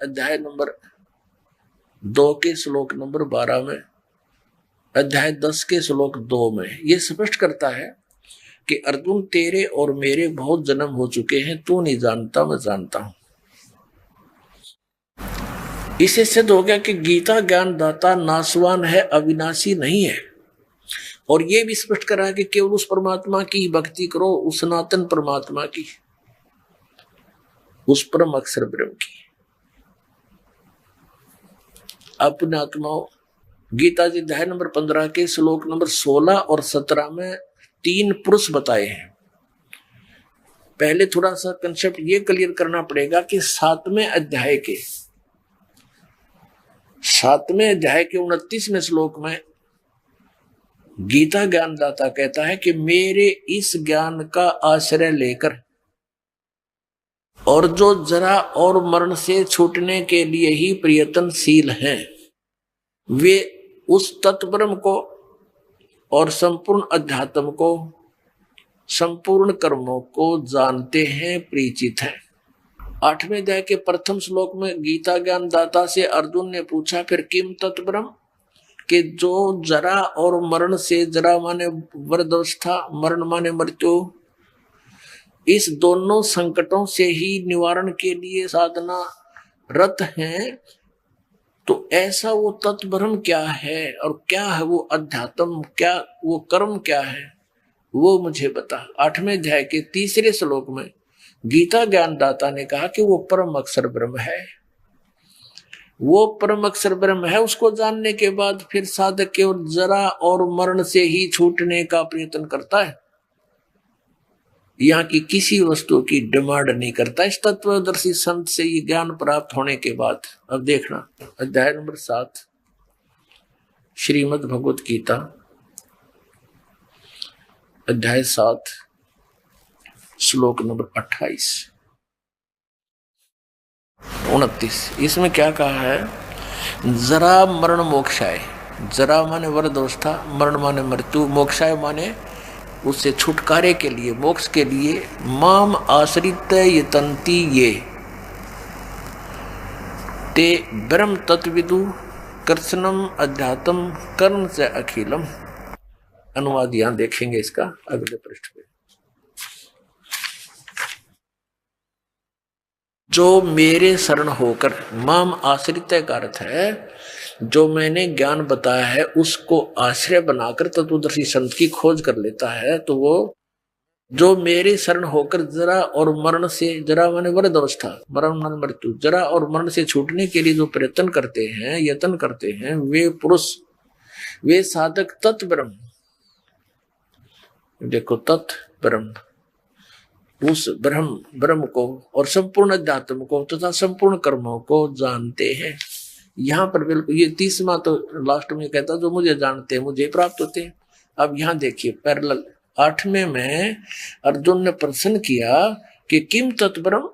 अध्याय नंबर 2 के श्लोक नंबर 12 में, अध्याय 10 के श्लोक 2 में ये स्पष्ट करता है कि अर्जुन तेरे और मेरे बहुत जन्म हो चुके हैं, तू नहीं जानता मैं जानता हूं। इससे सिद्ध हो गया कि गीता ज्ञान दाता नासवान है, अविनाशी नहीं है। और ये भी स्पष्ट करा है कि केवल उस परमात्मा की भक्ति करो, उस सनातन परमात्मा की, उस परम अक्षर ब्रह्म की। अपने आत्माओं, गीता जी अध्याय नंबर 15 के श्लोक नंबर 16 और 17 में 3 पुरुष बताए हैं। पहले थोड़ा सा कंसेप्ट ये क्लियर करना पड़ेगा कि 7वें अध्याय के 29वें श्लोक में गीता ज्ञानदाता कहता है कि मेरे इस ज्ञान का आश्रय लेकर और जो जरा और मरण से छूटने के लिए ही प्रयत्नशील हैं, वे उस तत्ब्रह्म को और संपूर्ण अध्यात्म को, संपूर्ण कर्मों को जानते हैं, परिचित हैं। 8वें अध्याय के प्रथम श्लोक में गीता ज्ञान दाता से अर्जुन ने पूछा, फिर किम तत्ब्रह्म, कि जो जरा और मरण से, जरा माने वृद्धावस्था, मरण माने मृत्यु, इस दोनों संकटों से ही निवारण के लिए साधना रत हैं, तो ऐसा वो तत्ब्रह्म क्या है और क्या है वो अध्यात्म, क्या वो कर्म क्या है, वो मुझे बता। 8वें अध्याय के 3 श्लोक में गीता ज्ञानदाता ने कहा कि वो परम अक्षर ब्रह्म है। वो परम अक्षर ब्रह्म है, उसको जानने के बाद फिर साधक केवल जरा और मरण से ही छूटने का प्रयत्न करता है, यहाँ की किसी वस्तु की डिमांड नहीं करता। इस तत्वदर्शी संत से ये ज्ञान प्राप्त होने के बाद, अब देखना अध्याय नंबर 7 श्रीमद् भगवत गीता अध्याय 7 श्लोक नंबर 28 29, इसमें क्या कहा है? जरा मरण मोक्षाय, जरा माने वृद्धावस्था, मरण माने मृत्यु, मोक्षाय माने उससे छुटकारे के लिए, मोक्ष के लिए, माम आश्रित यतन्ति ये ते ब्रह्म तत्विदु कृष्णम अध्यात्म कर्म से अखिलम। अनुवाद यहां देखेंगे इसका अगले पृष्ठ पे। जो मेरे शरण होकर, माम आश्रित का अर्थ है जो मैंने ज्ञान बताया है उसको आश्रय बनाकर तत्वदर्शी संत की खोज कर लेता है, तो वो जो मेरे शरण होकर जरा और मरण से, जरा माने वृद्धावस्था, मरण माने मृत्यु, जरा और मरण से छूटने के लिए जो प्रयत्न करते हैं, यत्न करते हैं, वे पुरुष, वे साधक तत्ब्रह्म, देखो तत्ब्रह्म, उस ब्रह्म को और संपूर्ण अध्यात्म को तथा संपूर्ण कर्मों को जानते हैं। यहाँ पर बिल्कुल ये 30वां तो लास्ट में कहता जो मुझे जानते हैं मुझे प्राप्त होते हैं। अब यहाँ देखिए पैरेलल 8वें में अर्जुन ने प्रश्न किया कि किम तत्ब्रह्म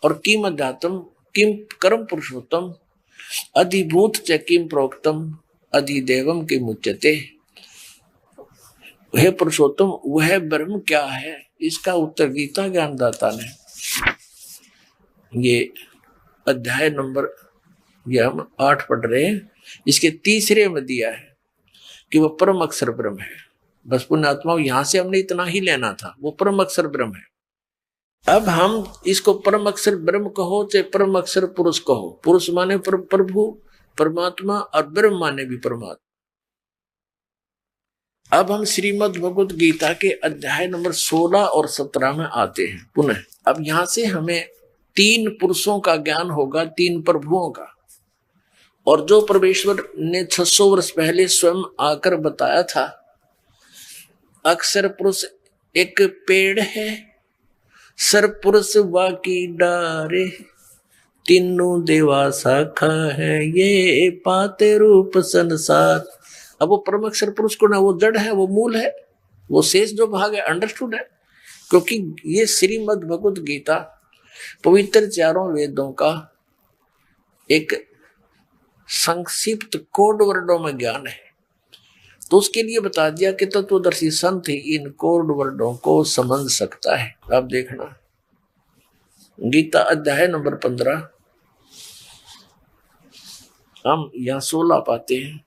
और किम अध्यात्म, किम कर्म पुरुषोत्तम, अधिभूत च किम प्रोक्तम, अधिदेवम किम उच्यते। वह पुरुषोत्तम, वह ब्रह्म क्या है, इसका उत्तर गीता ज्ञानदाता ने ये अध्याय नंबर, ये हम 8 पढ़ रहे हैं, इसके 3 में दिया है कि वो परम अक्षर ब्रह्म है। बस पुण्यात्माओं यहां से हमने इतना ही लेना था, वो परम अक्षर ब्रह्म है। अब हम इसको परम अक्षर ब्रह्म कहो चाहे परम अक्षर पुरुष कहो, पुरुष माने प्रभु परमात्मा और ब्रह्म माने भी परमात्मा। अब हम श्रीमद् भगवत गीता के अध्याय नंबर 16 और 17 में आते हैं पुनः। अब यहां से हमें 3 पुरुषों का ज्ञान होगा, 3 प्रभुओं का, और जो परमेश्वर ने 600 वर्ष पहले स्वयं आकर बताया था। अक्षर पुरुष एक पेड़ है, सर पुरुष वाकी डारे, तीनों देवा शाखा है, ये पाते रूप संसार। अब वो परम अक्षर पुरुष को ना, वो जड़ है, वो मूल है, वो शेष जो भाग है अंडरस्टूड है, क्योंकि ये श्रीमद् भगवत गीता पवित्र 4 वेदों का एक संक्षिप्त कोड वर्डों में ज्ञान है। तो उसके लिए बता दिया कि तत्वदर्शी संत ही इन कोड वर्डों को समझ सकता है। अब देखना गीता अध्याय नंबर 15 हम यहाँ 16 पाते हैं।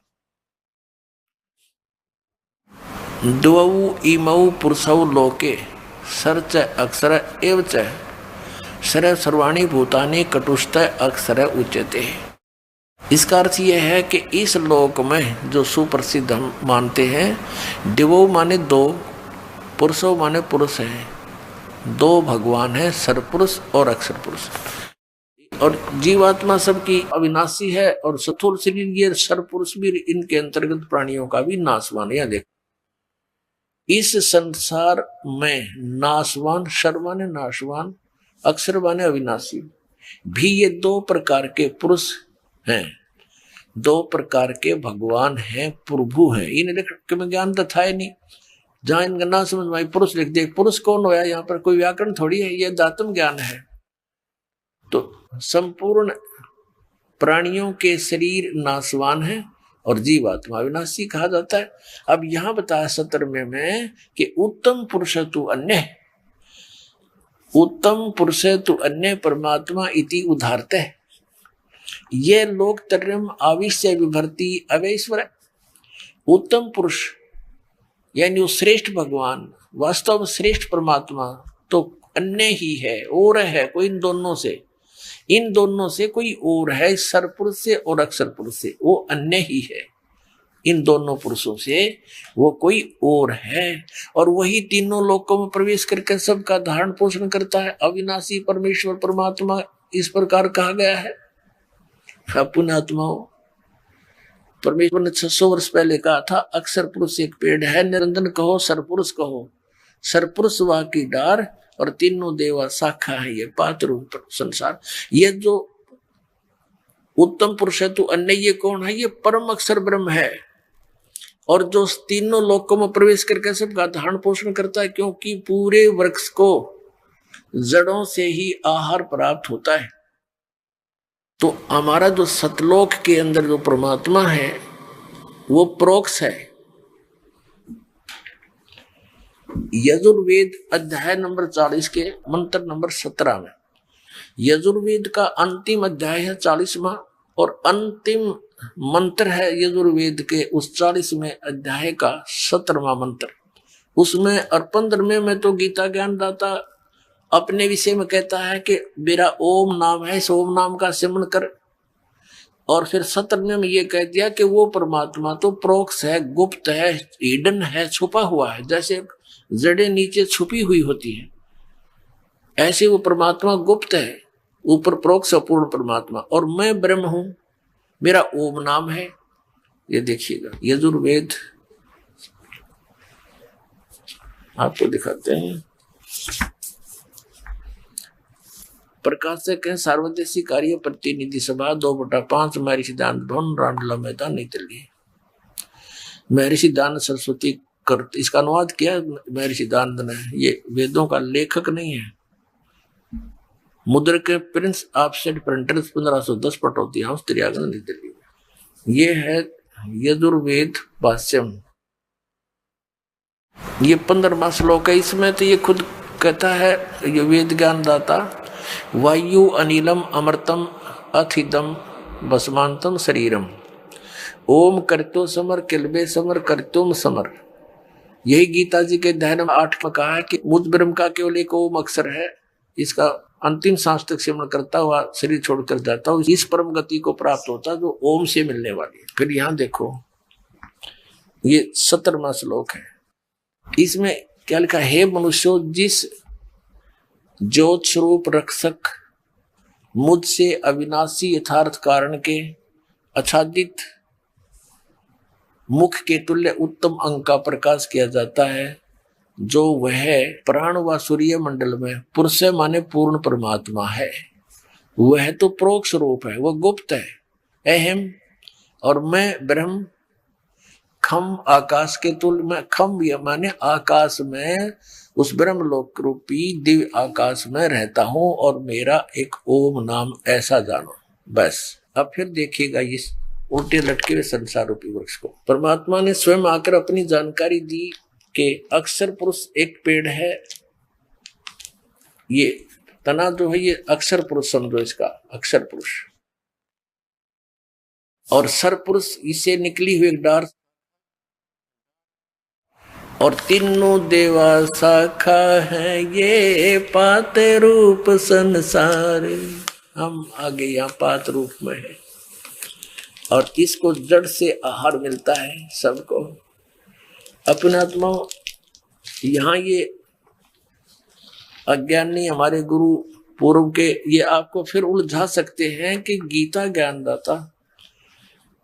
द्वौ इमौ पुरुषौ लोके सर्च अक्षर एव च सर्व सर्वाणि भूतानि कटुष्ट अक्षर उच्यते। इसका अर्थ यह है कि इस लोक में जो सुप्रसिद्ध हम मानते हैं, दिवो माने दो, पुरुषो माने पुरुष है, दो भगवान है, सरपुरुष और अक्षर पुरुष। और जीवात्मा सबकी अविनाशी है और स्थूल शरीर ये सरपुरुष भी इनके अंतर्गत प्राणियों का भी नाशवान। या देखो इस संसार में नाशवान, सर्वमान्य नाशवान, अक्षर माने अविनाशी भी ये दो प्रकार के पुरुष हैं, दो प्रकार के भगवान हैं, प्रभु हैं। इन्हें लिख के में ज्ञान तो था ही नहीं, जहां इनका ना समझ में पुरुष लिख दे। पुरुष कौन होया? यहाँ पर कोई व्याकरण थोड़ी है, ये दातम ज्ञान है। तो संपूर्ण प्राणियों के शरीर नाशवान है और जीवात्मा अविनाशी कहा जाता है। अब यहां बताया 17वें में कि उत्तम पुरुष तु अन्य, उत्तम पुरुष तु अन्य परमात्मा इति उदाहरते है। ये लोक तर्यम आविश्य विभर्ति अवैश्वर। उत्तम पुरुष यानी वो श्रेष्ठ भगवान, वास्तव में श्रेष्ठ परमात्मा तो अन्य ही है, और है कोई इन दोनों से, इन दोनों से कोई और है, सरपुरुष से और अक्षर पुरुष से वो अन्य ही है। इन दोनों पुरुषों से वो कोई और है, और वही तीनों लोकों में प्रवेश करके सबका धारण पोषण करता है। अविनाशी परमेश्वर परमात्मा इस प्रकार कहा गया है। पुण्यात्माओं, परमेश्वर ने 600 वर्ष पहले कहा था अक्षर पुरुष एक पेड़ है, निरंजन कहो सरपुरुष कहो, सरपुरुष वह की डार और तीनों देवा शाखा है, ये पात्र संसार। ये जो उत्तम पुरुष है तो अन्य ये कौन है? ये परम अक्षर ब्रह्म है, और जो तीनों लोकों में प्रवेश करके सबका धारण पोषण करता है, क्योंकि पूरे वृक्ष को जड़ों से ही आहार प्राप्त होता है। तो हमारा जो सतलोक के अंदर जो परमात्मा है वो प्रोक्ष है। यजुर्वेद अध्याय नंबर 40 के मंत्र नंबर 17 में, यजुर्वेद का अंतिम अध्याय है 40वां, और अंतिम मंत्र है यजुर्वेद के उस 40वें अध्याय का 17वां मंत्र। उसमें और 15वें में तो गीता ज्ञान दाता अपने विषय में कहता है कि मेरा ओम नाम है, इस ओम नाम का सिमरण कर। और फिर 17वें में ये कह दिया कि वो परमात्मा तो प्रोक्ष है, गुप्त है, हिडन है, छुपा हुआ है। जैसे जड़ें नीचे छुपी हुई होती है, ऐसे वो परमात्मा गुप्त है, ऊपर प्रोक्ष पूर्ण परमात्मा। और मैं ब्रह्म हूं, मेरा ओम नाम है। ये देखिएगा यजुर्वेद आपको दिखाते हैं। प्रकाशक है सार्वदेशी कार्य प्रतिनिधि सभा 2/5 महर्षि दान भवन रामलीला मैदान नई दिल्ली। महर्षि दान सरस्वती कर, इसका अनुवाद किया महर्षि दान ने। ये वेदों का लेखक नहीं है। मुद्रक Prince offset printers 1510 Pataudi house त्रियागन नई दिल्ली। ये है यजुर्वेद भाष्यम। ये 15वां श्लोक है। इसमें तो ये खुद कहता है ये वेद ज्ञान दाता, वायु अनिलम अमृतम अथिदम भस्मांतम शरीरम ओम करतो समर किलबे समर करतुम समर। यही गीता जी के अध्याय नंबर 8 में कहा है कि मुझ ब्रह्म का केवल एक ओम अक्षर है, इसका अंतिम सांस तक सिमरण करता हुआ शरीर छोड़कर जाता हूं, इस परम गति को प्राप्त होता जो ओम से मिलने वाली है। फिर यहां देखो ये 17वां श्लोक है। इसमें क्या लिखा? हे मनुष्यों, जिस ज्योत स्वरूप रक्षक मुझसे अविनाशी यथार्थ कारण के आच्छादित मुख के तुल्य उत्तम अंग का प्रकाश किया जाता है, जो वह प्राण व सूर्य मंडल में पुरुष माने पूर्ण परमात्मा है। वह तो प्रोक्ष रूप है, वह गुप्त है, अहम। और मैं ब्रह्म खम आकाश के तुल्य में, खम माने आकाश में, उस ब्रह्म लोक रूपी दिव्य आकाश में रहता हूं, और मेरा एक ओम नाम ऐसा जानो। बस अब फिर देखिएगा इस उल्टे लटके हुए संसार रूपी वृक्ष को परमात्मा ने स्वयं आकर अपनी जानकारी दी कि अक्षर पुरुष एक पेड़ है। ये तना जो है ये अक्षर पुरुष समझो, इसका अक्षर पुरुष। और सरपुरुष इसे निकली हुई एक डार, और तीनों देवा शाखा है ये पात रूप संसार। हम आगे यहाँ पात रूप में है और इसको जड़ से आहार मिलता है सबको। अपने आत्मा यहाँ ये अज्ञानी हमारे गुरु पूर्व के ये आपको फिर उलझा सकते हैं कि गीता ज्ञानदाता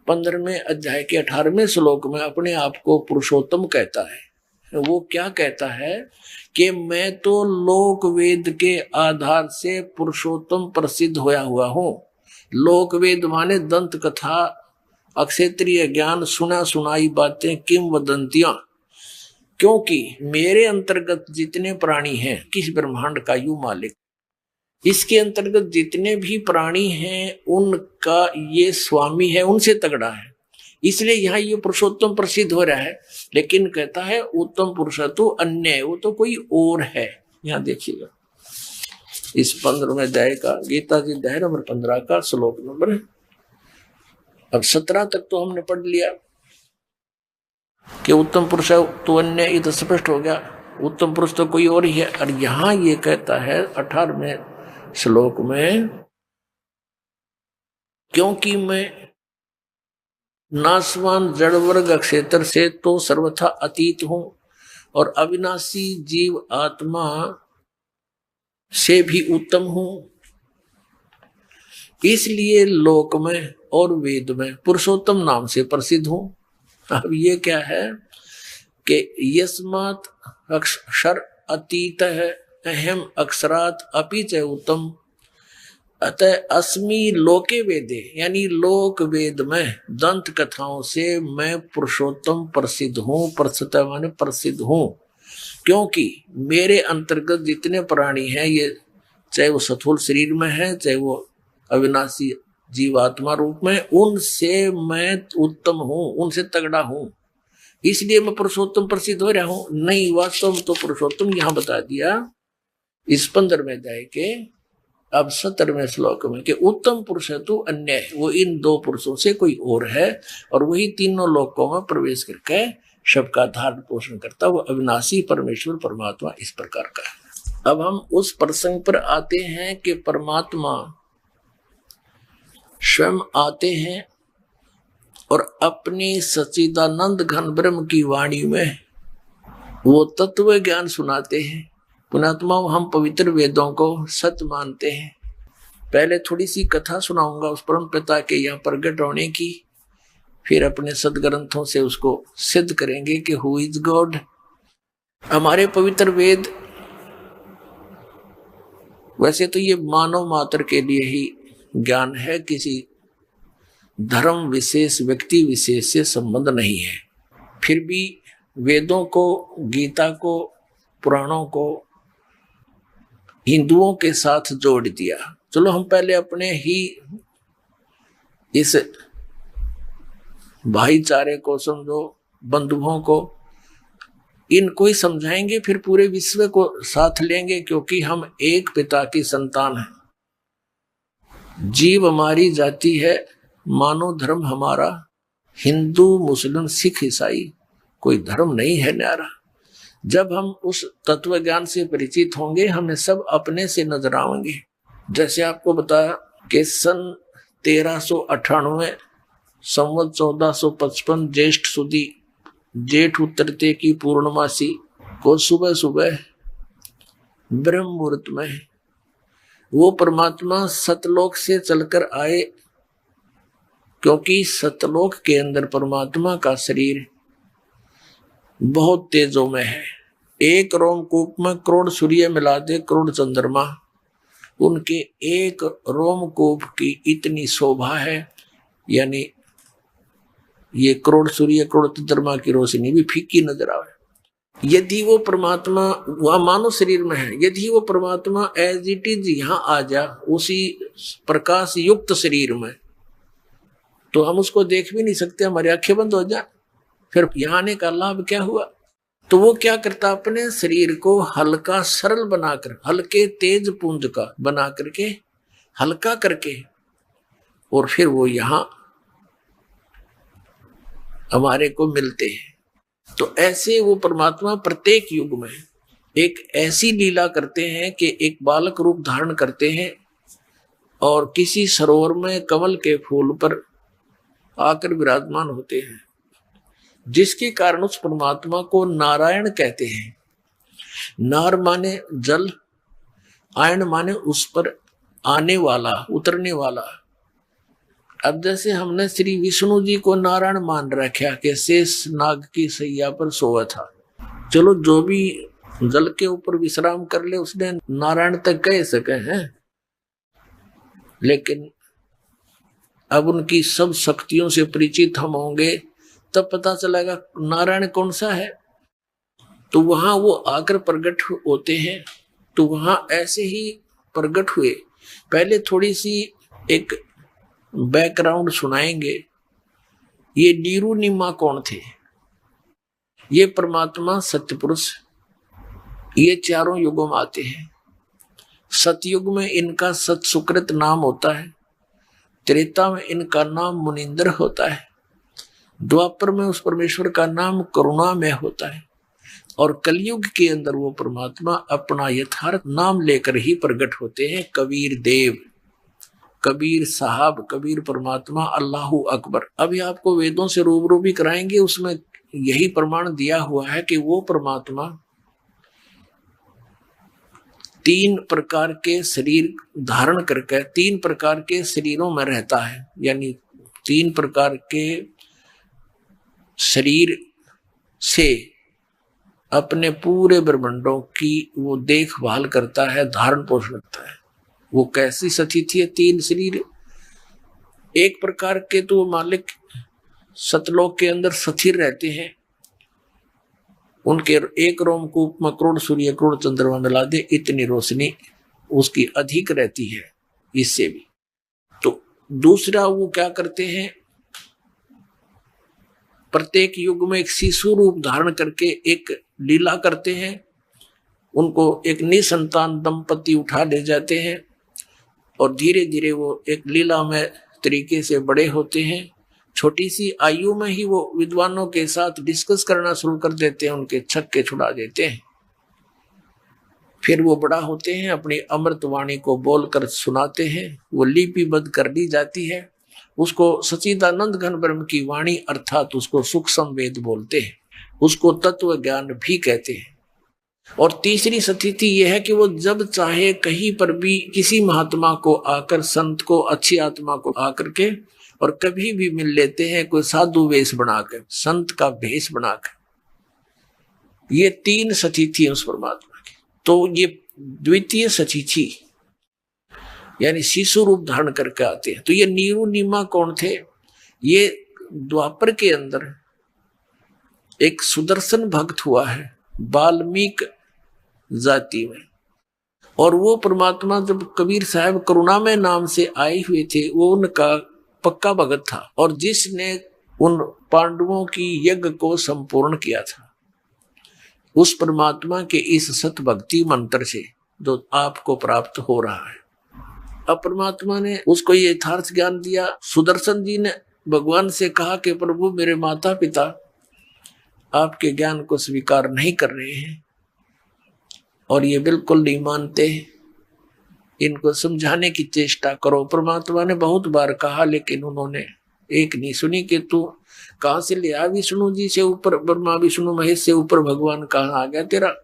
15वें अध्याय के 18वें श्लोक में अपने आप को पुरुषोत्तम कहता है। वो क्या कहता है कि मैं तो लोक वेद के आधार से पुरुषोत्तम प्रसिद्ध होया हुआ हूं। लोक वेद माने दंत कथा, अक्षेत्रीय ज्ञान, सुना सुनाई बातें, किंवदंतियां। क्योंकि मेरे अंतर्गत जितने प्राणी हैं, किस ब्रह्मांड का यू मालिक, इसके अंतर्गत जितने भी प्राणी हैं उनका ये स्वामी है, उनसे तगड़ा है। इसलिए यहाँ ये पुरुषोत्तम प्रसिद्ध हो रहा है। लेकिन कहता है उत्तम पुरुष तो अन्य, वो तो कोई और है। यहाँ देखिएगा इस 15वें अध्याय का, गीता जी अध्याय नंबर 15 का श्लोक नंबर, अब 17 तक तो हमने पढ़ लिया कि उत्तम पुरुष तो अन्य, ये तो स्पष्ट हो गया, उत्तम पुरुष तो कोई और ही है। और यहाँ ये कहता है 18वें श्लोक में, क्योंकि मैं नासवान जड़ वर्ग क्षेत्र से तो सर्वथा अतीत हूं और अविनाशी जीव आत्मा से भी उत्तम हूं, इसलिए लोक में और वेद में पुरुषोत्तम नाम से प्रसिद्ध हूं। अब ये क्या है कि यस्मात् अक्षर अतीत है अहम अक्षरात अपि च उत्तम, अतः अस्मि लोके वेदे, यानी लोक वेद में दंत कथाओं से मैं पुरुषोत्तम प्रसिद्ध हूँ। प्रसिद्ध माने प्रसिद्ध हूँ, क्योंकि मेरे अंतर्गत जितने प्राणी हैं, ये चाहे वो स्थूल शरीर में है, चाहे वो अविनाशी जीवात्मा रूप में, उनसे मैं उत्तम हूँ, उनसे तगड़ा हूँ, इसलिए मैं पुरुषोत्तम प्रसिद्ध हो रहा हूँ। नहीं, वास्तव में तो पुरुषोत्तम यहाँ बता दिया इस 15वें अध्याय के अब 17वें श्लोक में कि उत्तम पुरुष है तो अन्य है, वो इन दो पुरुषों से कोई और है, और वही तीनों लोकों में प्रवेश करके सबका धारण पोषण करता, वो अविनाशी परमेश्वर परमात्मा इस प्रकार का है। अब हम उस प्रसंग पर आते हैं कि परमात्मा स्वयं आते हैं और अपनी सच्चिदानंद घन ब्रह्म की वाणी में वो तत्व ज्ञान सुनाते हैं। पुणात्मा हम पवित्र वेदों को सत्य मानते हैं। पहले थोड़ी सी कथा सुनाऊंगा उस परम पिता के यहाँ प्रकट होने की, फिर अपने सदग्रंथों से उसको सिद्ध करेंगे कि हु इज गॉड। हमारे पवित्र वेद वैसे तो ये मानव मात्र के लिए ही ज्ञान है, किसी धर्म विशेष व्यक्ति विशेष से संबंध नहीं है। फिर भी वेदों को, गीता को, पुराणों को हिंदुओं के साथ जोड़ दिया। चलो हम पहले अपने ही इस भाईचारे को समझो, बंधुओं को, इनको ही समझाएंगे, फिर पूरे विश्व को साथ लेंगे, क्योंकि हम एक पिता की संतान हैं। जीव हमारी जाति है, मानव धर्म हमारा हिंदू मुस्लिम सिख ईसाई कोई धर्म नहीं है न्यारा। जब हम उस तत्व ज्ञान से परिचित होंगे, हमें सब अपने से नजर आएंगे। जैसे आपको बताया कि सन 1398 संवत 1455 ज्येष्ठ सुदी जेठ उतरते की पूर्णमासी को सुबह सुबह ब्रह्म मुहूर्त में वो परमात्मा सतलोक से चलकर आए, क्योंकि सतलोक के अंदर परमात्मा का शरीर बहुत तेजों में है। एक रोमकूप में करोड़ सूर्य मिला दे, करोड़ चंद्रमा, उनके एक रोमकूप की इतनी शोभा है, यानी ये करोड़ सूर्य करोड़ चंद्रमा की रोशनी भी फीकी नजर आवे। यदि वो परमात्मा वह मानव शरीर में है, यदि वो परमात्मा एज इट इज यहाँ आ जा उसी प्रकाश युक्त शरीर में, तो हम उसको देख भी नहीं सकते, हमारी आंखें बंद हो जाए। फिर यहाँ आने का लाभ क्या हुआ? तो वो क्या करता, अपने शरीर को हल्का सरल बनाकर, हल्के तेज पुंज का बना करके, हल्का करके, और फिर वो यहाँ हमारे को मिलते हैं। तो ऐसे वो परमात्मा प्रत्येक युग में एक ऐसी लीला करते हैं कि एक बालक रूप धारण करते हैं और किसी सरोवर में कमल के फूल पर आकर विराजमान होते हैं, जिसके कारण उस परमात्मा को नारायण कहते हैं। नार माने जल, आयन माने उस पर आने वाला, उतरने वाला। अब जैसे हमने श्री विष्णु जी को नारायण मान रखा कि शेष नाग की सैया पर सोया था, चलो जो भी जल के ऊपर विश्राम कर ले उसने नारायण तक कह सके हैं, लेकिन अब उनकी सब शक्तियों से परिचित हम होंगे तब पता चलेगा नारायण कौन सा है। तो वहां वो आकर प्रकट होते हैं। तो वहां ऐसे ही प्रकट हुए। पहले थोड़ी सी एक बैकग्राउंड सुनाएंगे। ये नीरू निम्मा कौन थे? ये परमात्मा सत्यपुरुष, ये चारों युगों में आते हैं। सतयुग में इनका सत सुकृत नाम होता है, त्रेता में इनका नाम मुनिंद्र होता है, द्वापर में उस परमेश्वर का नाम करुणामय होता है, और कलयुग के अंदर वो परमात्मा अपना यथार्थ नाम लेकर ही प्रकट होते हैं। कबीर देव, कबीर साहब, कबीर परमात्मा, अल्लाहू अकबर। अभी आपको वेदों से रूबरू भी कराएंगे, उसमें यही प्रमाण दिया हुआ है कि वो परमात्मा 3 प्रकार के शरीर धारण करके 3 प्रकार के शरीरों में रहता है, यानी 3 प्रकार के शरीर से अपने पूरे ब्रह्मांडों की वो देखभाल करता है, धारण पोषण करता है। वो कैसी सतिथि है? 3 शरीर। एक प्रकार के तो मालिक सतलोक के अंदर स्थिर रहते हैं, उनके एक रोमकूप में करोड़ सूर्य करोड़ चंद्रमा मिला दे इतनी रोशनी उसकी अधिक रहती है इससे भी। तो दूसरा वो क्या करते हैं, प्रत्येक युग में एक शिशु रूप धारण करके एक लीला करते हैं। उनको एक निसंतान दंपति उठा ले जाते हैं और धीरे धीरे वो एक लीला में तरीके से बड़े होते हैं। छोटी सी आयु में ही वो विद्वानों के साथ डिस्कस करना शुरू कर देते हैं, उनके छक्के छुड़ा देते हैं। फिर वो बड़ा होते हैं, अपनी अमृत वाणी को बोलकर सुनाते हैं। वो लिपिबद्ध कर दी जाती है, उसको सच्चिदानंद घन ब्रह्म की वाणी अर्थात उसको सूक्ष्म वेद बोलते हैं, उसको तत्व ज्ञान भी कहते हैं। और तीसरी स्थिति यह है कि वो जब चाहे कहीं पर भी किसी महात्मा को आकर, संत को, अच्छी आत्मा को आकर के और कभी भी मिल लेते हैं, कोई साधु वेश बनाकर, संत का भेष बनाकर। ये 3 स्थिति है उस परमात्मा की। तो ये द्वितीय स्थिति यानी शिशु रूप धारण करके आते हैं। तो ये नीरू निम्मा कौन थे? ये द्वापर के अंदर एक सुदर्शन भक्त हुआ है वाल्मीकि जाति में, और वो परमात्मा जब कबीर साहब करुणामय नाम से आए हुए थे, वो उनका पक्का भगत था, और जिसने उन पांडवों की यज्ञ को संपूर्ण किया था, उस परमात्मा के इस सत भक्ति मंत्र से जो आपको प्राप्त हो रहा है। अब परमात्मा ने उसको ये यथार्थ ज्ञान दिया। सुदर्शन जी ने भगवान से कहा कि प्रभु मेरे माता पिता आपके ज्ञान को स्वीकार नहीं कर रहे हैं और ये बिल्कुल नहीं मानते, इनको समझाने की चेष्टा करो। परमात्मा ने बहुत बार कहा, लेकिन उन्होंने एक नहीं सुनी कि तू कहां से ले आ, विष्णु जी से ऊपर, ब्रह्मा विष्णु महेश से ऊपर भगवान कहां आ गया तेरा,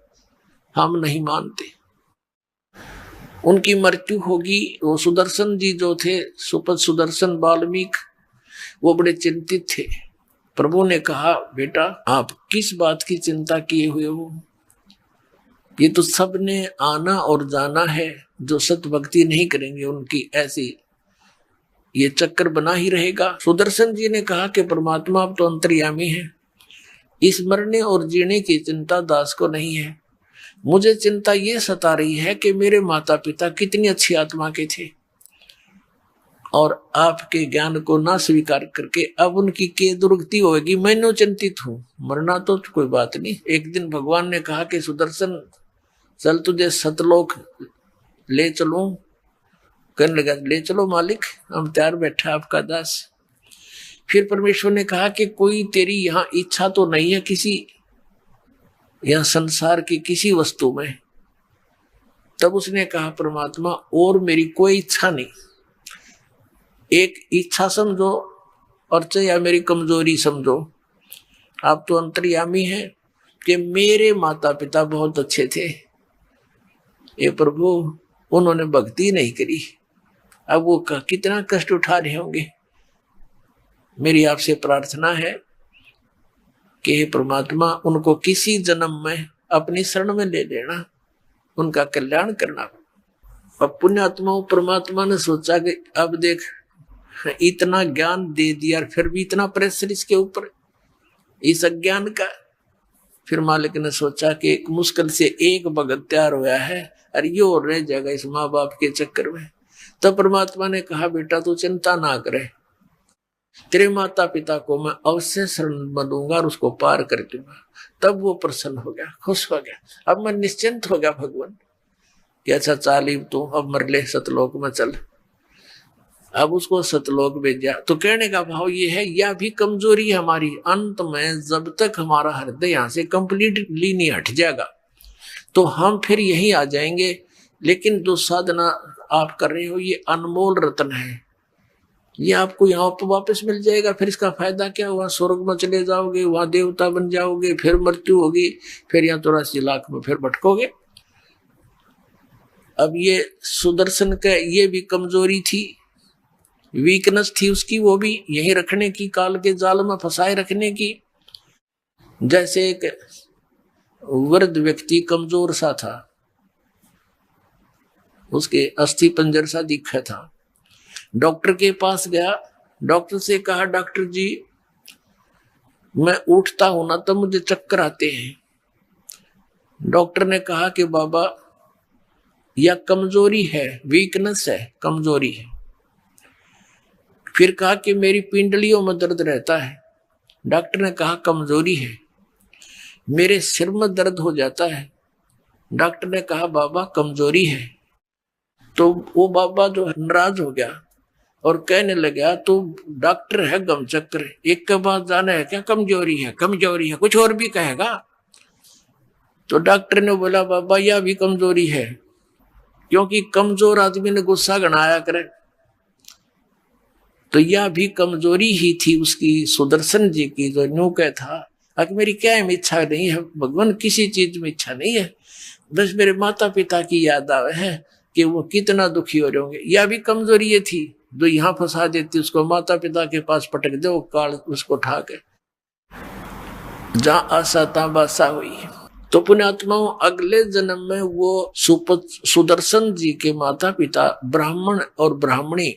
हम नहीं मानते। उनकी मृत्यु होगी। वो सुदर्शन जी जो थे, सुपद सुदर्शन वाल्मीकि, वो बड़े चिंतित थे। प्रभु ने कहा, बेटा आप किस बात की चिंता किए हुए हो? ये तो सब ने आना और जाना है, जो सत भक्ति नहीं करेंगे उनकी ऐसी ये चक्कर बना ही रहेगा। सुदर्शन जी ने कहा कि परमात्मा अब तो अंतर्यामी है, इस मरने और जीने की चिंता दास को नहीं है। मुझे चिंता ये सता रही है कि मेरे माता पिता कितनी अच्छी आत्मा के थे और आपके ज्ञान को ना स्वीकार करके अब उनकी के दुर्गति होगी। मैं चिंतित हूं। मरना तो कोई बात नहीं। एक दिन भगवान ने कहा कि सुदर्शन चल तुझे सतलोक ले चलूं। कहने लगा ले चलो मालिक, हम तैयार बैठा आपका दास। फिर परमेश्वर ने कहा कि कोई तेरी यहाँ इच्छा तो नहीं है किसी यहाँ संसार की किसी वस्तु में। तब उसने कहा परमात्मा और मेरी कोई इच्छा नहीं। एक इच्छा समझो और चाहे मेरी कमजोरी समझो, आप तो अंतर्यामी हैं कि मेरे माता पिता बहुत अच्छे थे, ये प्रभु उन्होंने भक्ति नहीं करी, अब वो कितना कष्ट उठा रहे होंगे। मेरी आपसे प्रार्थना है कि हे परमात्मा उनको किसी जन्म में अपनी शरण में ले लेना, उनका कल्याण करना। अब पुण्यात्मा परमात्मा ने सोचा कि अब देख इतना ज्ञान दे दिया फिर भी इतना प्रेशर इसके ऊपर, इस अज्ञान का। फिर मालिक ने सोचा कि एक मुश्किल से एक भगत तैयार हुआ है और ये और रह जाएगा इस माँ बाप के चक्कर में। तब परमात्मा ने कहा बेटा तू चिंता ना करे, तेरे माता पिता को मैं अवश्य शरण बनूंगा और उसको पार कर दूंगा। तब वो प्रसन्न हो गया, खुश हो गया। अब मैं निश्चिंत हो गया भगवान कि अच्छा चाली तू अब मर ले, सतलोक में चल। अब उसको सतलोक भेजा। तो कहने का भाव ये है, यह भी कमजोरी हमारी, अंत में जब तक हमारा हृदय यहाँ से कंप्लीटली नहीं हट जाएगा तो हम फिर यहीं आ जाएंगे। लेकिन जो साधना आप कर रहे हो ये अनमोल रत्न है, ये आपको यहाँ पर वापस मिल जाएगा। फिर इसका फायदा क्या हुआ, स्वर्ग में चले जाओगे, वहां देवता बन जाओगे, फिर मृत्यु होगी, फिर यहाँ 84 लाख में फिर भटकोगे। अब ये सुदर्शन का ये भी कमजोरी थी, वीकनेस थी उसकी, वो भी यही रखने की, काल के जाल में फंसाए रखने की। जैसे एक वृद्ध व्यक्ति कमजोर सा था, उसके अस्थि पंजर सा दिखा था। डॉक्टर के पास गया, डॉक्टर से कहा डॉक्टर जी मैं उठता हूं ना तो मुझे चक्कर आते हैं। डॉक्टर ने कहा कि बाबा यह कमजोरी है, वीकनेस है, कमजोरी है। फिर कहा कि मेरी पिंडलियों में दर्द रहता है। डॉक्टर ने कहा कमजोरी है। मेरे सिर में दर्द हो जाता है। डॉक्टर ने कहा बाबा कमजोरी है। तो वो बाबा जो नाराज हो गया और कहने लगा तो डॉक्टर है गम चक्र, एक के बाद जाना है क्या, कमजोरी है, कमजोरी है, कुछ और भी कहेगा। तो डॉक्टर ने बोला बाबा यह भी कमजोरी है, क्योंकि कमजोर आदमी ने गुस्सा गणाया करे। तो यह भी कमजोरी ही थी उसकी, सुदर्शन जी की, जो न्यू कह था कि मेरी क्या इच्छा नहीं है भगवान, किसी चीज में इच्छा नहीं है, बस मेरे माता पिता की याद आवे है कि वो कितना दुखी हो रहे होंगे। यह भी कमजोरी ये थी जो यहाँ फंसा देती, उसको माता पिता के पास पटक दे, वो काल उसको उठा के जहाँ आशा ता बासा हुई। तो पुण्यात्माओं अगले जन्म में वो सुदर्शन जी के माता पिता ब्राह्मण और ब्राह्मणी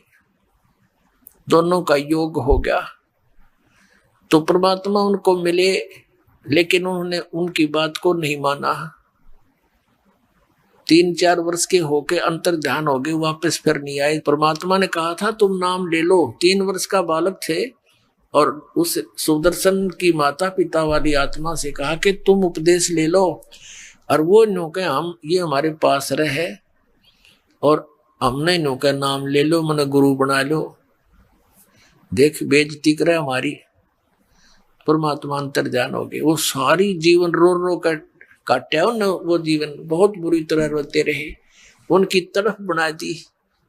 दोनों का योग हो गया। तो परमात्मा उनको मिले, लेकिन उन्होंने उनकी बात को नहीं माना। 3-4 वर्ष के होके अंतर ध्यान हो गए, वापस फिर नहीं आए। परमात्मा ने कहा था तुम नाम ले लो। 3 वर्ष का बालक थे और उस सुदर्शन की माता पिता वाली आत्मा से कहा कि तुम उपदेश ले लो। और वो नो के हम ये हमारे पास रहे और हमने नो का नाम ले लो, मैंने गुरु बना लो। देख बेइज्जती करे हमारी। परमात्मा अंतर ध्यान हो गए। वो सारी जीवन रो रो कर काटा न, वो जीवन बहुत बुरी तरह रोते रहे, उनकी तरफ बना दी।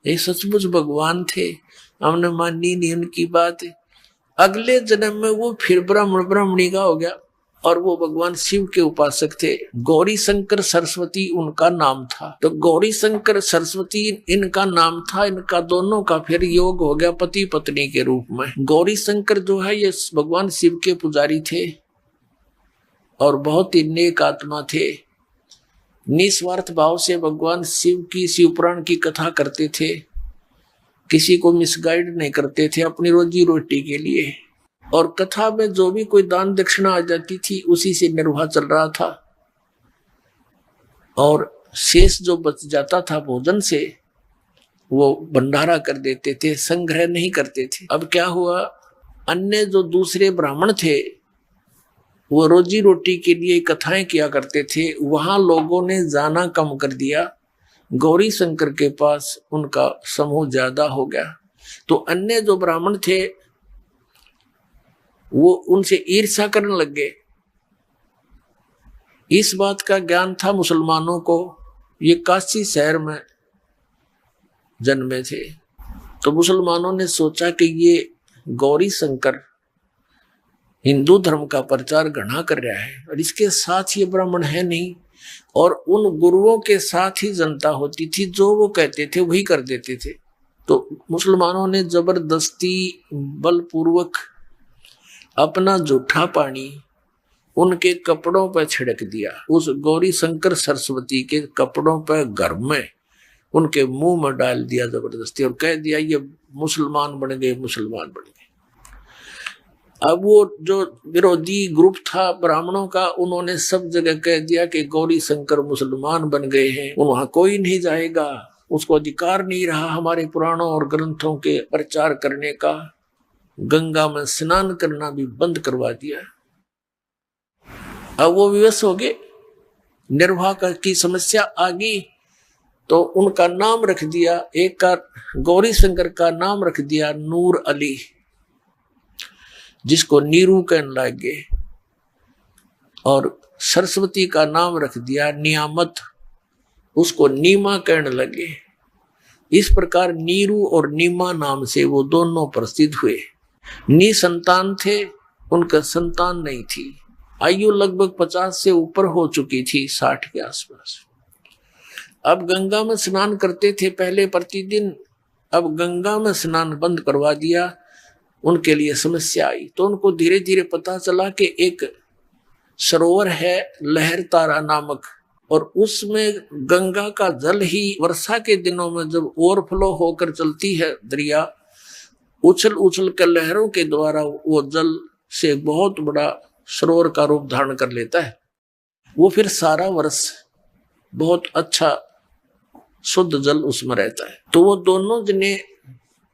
ये सचमुच भगवान थे, हमने मानी नहीं उनकी बात। अगले जन्म में वो फिर ब्राह्मण ब्राह्मणी का हो गया और वो भगवान शिव के उपासक थे। गौरी शंकर सरस्वती उनका नाम था। तो गौरी शंकर सरस्वती इनका नाम था। इनका दोनों का फिर योग हो गया पति पत्नी के रूप में। गौरी शंकर जो है ये भगवान शिव के पुजारी थे और बहुत ही नेक आत्मा थे। निस्वार्थ भाव से भगवान शिव की शिव पुराण की कथा करते थे, किसी को मिसगाइड नहीं करते थे अपनी रोजी रोटी के लिए। और कथा में जो भी कोई दान दक्षिणा आ जाती थी उसी से निर्वाह चल रहा था। और शेष जो बच जाता था भोजन से वो भंडारा कर देते थे, संग्रह नहीं करते थे। अब क्या हुआ, अन्य जो दूसरे ब्राह्मण थे वो रोजी रोटी के लिए कथाएं किया करते थे, वहां लोगों ने जाना कम कर दिया। गौरी शंकर के पास उनका समूह ज्यादा हो गया। तो अन्य जो ब्राह्मण थे वो उनसे ईर्ष्या करने लग गए। इस बात का ज्ञान था मुसलमानों को, ये काशी शहर में जन्मे थे। तो मुसलमानों ने सोचा कि ये गौरी शंकर हिंदू धर्म का प्रचार घना कर रहा है और इसके साथ ये ब्राह्मण है नहीं, और उन गुरुओं के साथ ही जनता होती थी, जो वो कहते थे वही कर देते थे। तो मुसलमानों ने जबरदस्ती बलपूर्वक अपना जूठा पानी उनके कपड़ों पर छिड़क दिया, उस गौरी शंकर सरस्वती के कपड़ों पर घर में उनके मुंह में डाल दिया जबरदस्ती, और कह दिया ये मुसलमान बन गए, मुसलमान बन गए। अब वो जो विरोधी ग्रुप था ब्राह्मणों का, उन्होंने सब जगह कह दिया कि गौरी शंकर मुसलमान बन गए हैं, वहां कोई नहीं जाएगा, उसको अधिकार नहीं रहा हमारे पुराणों और ग्रंथों के प्रचार करने का। गंगा में स्नान करना भी बंद करवा दिया। अब वो विवश हो गए, निर्वाह की समस्या आ गई, तो उनका नाम रख दिया, एक का गौरी शंकर का नाम रख दिया नूर अली, जिसको नीरू कहने लगे, और सरस्वती का नाम रख दिया नियामत, उसको नीमा कहने लगे। इस प्रकार नीरू और नीमा नाम से वो दोनों प्रसिद्ध हुए। निसंतान थे, उनका संतान नहीं थी, आयु लगभग 50 से ऊपर हो चुकी थी, 60 के आसपास। अब गंगा में स्नान करते थे पहले प्रतिदिन, अब गंगा में स्नान बंद करवा दिया, उनके लिए समस्या आई। तो उनको धीरे धीरे पता चला कि एक सरोवर है लहर तारा नामक, और उसमें गंगा का जल ही वर्षा के दिनों में जब ओवरफ्लो होकर चलती है दरिया, उछल उछल कर लहरों के द्वारा वो जल से बहुत बड़ा सरोवर का रूप धारण कर लेता है। वो फिर सारा वर्ष बहुत अच्छा शुद्ध जल उसमें रहता है। तो वो दोनों जने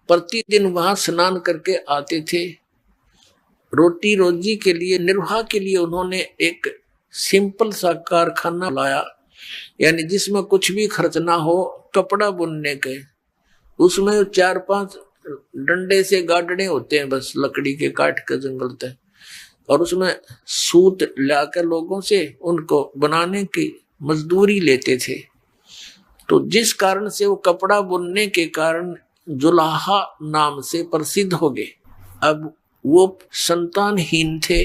प्रतिदिन वहां स्नान करके आते थे। रोटी रोजी के लिए, निर्वाह के लिए उन्होंने एक सिंपल सा कारखाना लाया, यानी जिसमें कुछ भी खर्च ना हो, कपड़ा बुनने के। उसमें 4-5 डंडे से गाडने होते हैं, बस लकड़ी के काट के जंगल तक, और उसमें सूत लाकर लोगों से उनको बनाने की मजदूरी लेते थे। तो जिस कारण से वो कपड़ा बुनने के कारण जुलाहा नाम से प्रसिद्ध हो गए। अब वो संतानहीन थे,